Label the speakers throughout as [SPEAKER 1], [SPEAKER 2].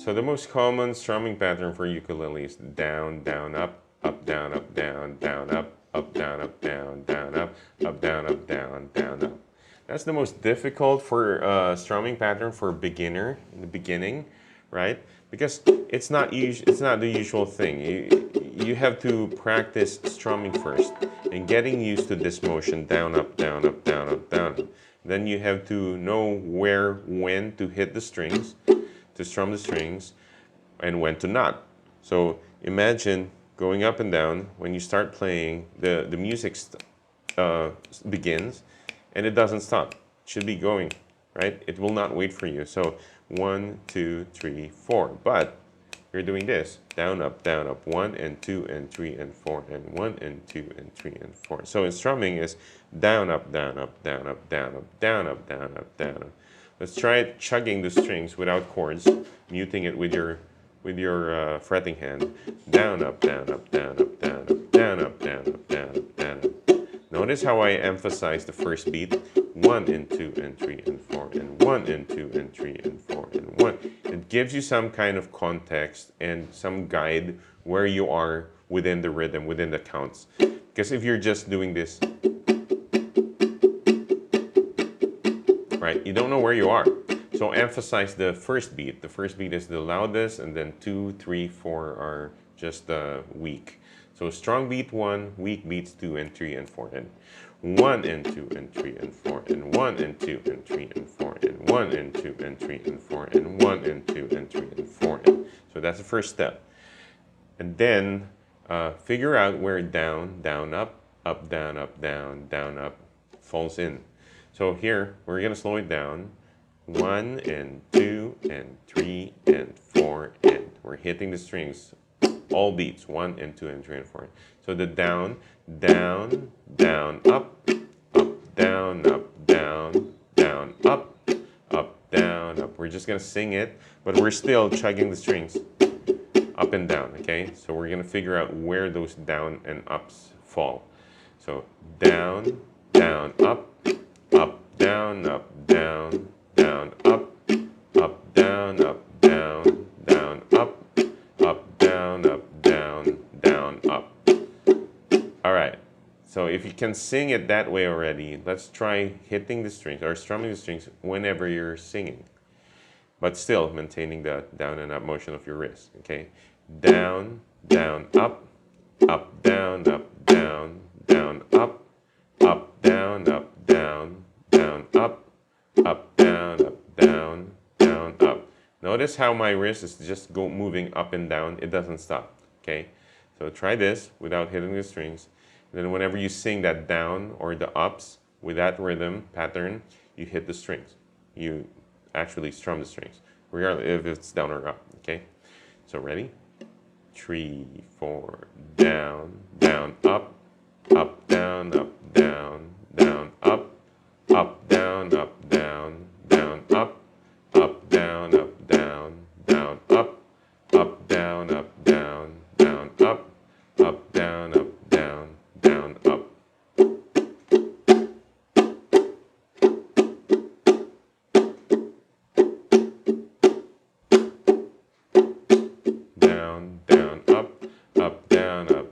[SPEAKER 1] So the most common strumming pattern for ukulele is down, down, up, down, down, down, up, down, down, down, up, down, down, down, up. That's the most difficult for strumming pattern for a beginner in the beginning, right? Because it's not the usual thing. You have to practice strumming first and getting used to this motion down, up, down, up, down, up, down, up. Then you have to know when to hit the strings, to strum the strings, and when to not. So imagine going up and down. When you start playing, the music begins and it doesn't stop. It should be going, right? It will not wait for you. So 1, 2, 3, 4. But you're doing this down, up, 1 and 2 and 3 and 4 and 1 and 2 and 3 and 4. So in strumming is down, up, down, up, down, up, down, up, down, up, down, up, down, up. Let's try it chugging the strings without chords, muting it with your fretting hand. Down, up, down, up, down, up, down, up, down, up, down, up, down, up, down, up. Notice how I emphasize the first beat. 1 and 2 and 3 and 4 and 1 and 2 and 3 and 4 and 1. It gives you some kind of context and some guide where you are within the rhythm, within the counts. Because if you're just doing this, right, you don't know where you are. So emphasize the first beat. The first beat is the loudest, and then 2, 3, 4 are just weak. So strong beat 1, weak beats 2 and 3 and 4 and 1 and 2 and 3 and 4 and 1 and 2 and 3 and 4 and 1 and 2 and 3 and 4 and 1 and 2 and 3 and 4 and. So that's the first step. And then figure out where down, down, up, down, up falls in. So here we're gonna slow it down. 1 and 2 and 3 and 4 and we're hitting the strings, all beats, 1 and 2 and 3 and 4. So the down, down, down, up, down, up, down, down, up, down, up. We're just gonna sing it, but we're still chugging the strings up and down, okay? So we're gonna figure out where those down and ups fall. So down, down, up, down, down, down, up, down, down, down, up, down, down, down, up. All right. So if you can sing it that way already, let's try hitting the strings or strumming the strings whenever you're singing, but still maintaining the down and up motion of your wrist, okay? Down, down, up, down, down, down, up, down, down, down, up, down, down, down, up. Notice how my wrist is just moving up and down. It doesn't stop, okay? So try this without hitting the strings. And then whenever you sing that down or the ups with that rhythm pattern, you hit the strings. You actually strum the strings, regardless if it's down or up, okay? So ready? 3, 4, down, down, up, down, down, down, up, down, down, down, up, down, down, down, up, down, down, down, up, down, down, down, up. Down, down, up,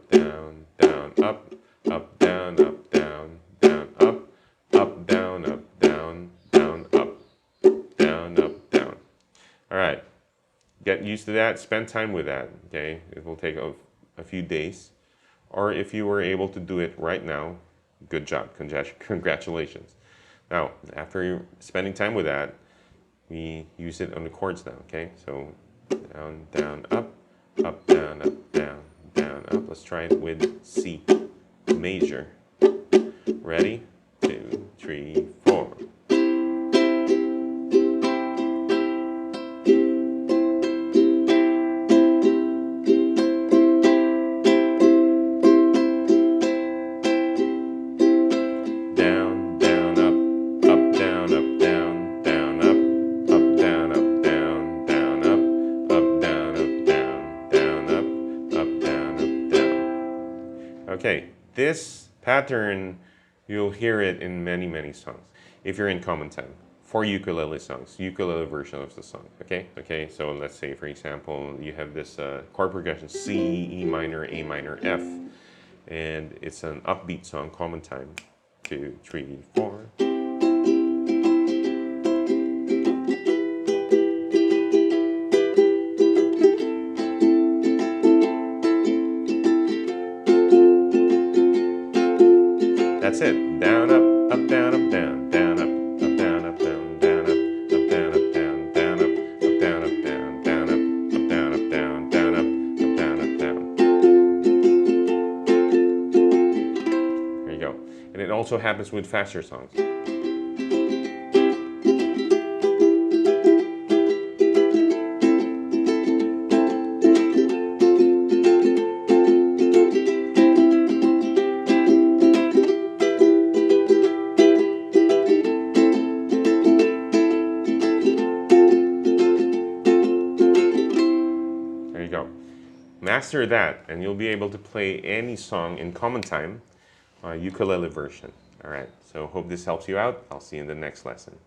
[SPEAKER 1] down, down, down, up, down, down, down, up, down, down, down, up, down, down. All right, get used to that, spend time with that, okay? It will take a few days. Or if you were able to do it right now, good job, congratulations. Now, after spending time with that, we use it on the chords now, okay? So down, down, up, down, down, down, up. Let's try it with C major. Ready? 2, 3, 4. Down, down, up, down, down, down, up, down, down, down, up, down, down, up, down, down. Okay, this pattern, you'll hear it in many, many songs if you're in common time. for ukulele songs, ukulele version of the song. Okay. So let's say, for example, you have this chord progression: C, E minor, A minor, F, and it's an upbeat song, common time. 2, 3, 4. That's it. Down, up, down, up, down, down, up, down, up, down, down, up, down, up, down, down, up, down, up, down, down, up, down, up, down, down, up, down, up, down. There you go. And it also happens with faster songs. There you go. Master that, and you'll be able to play any song in common time, ukulele version. All right, so hope this helps you out. I'll see you in the next lesson.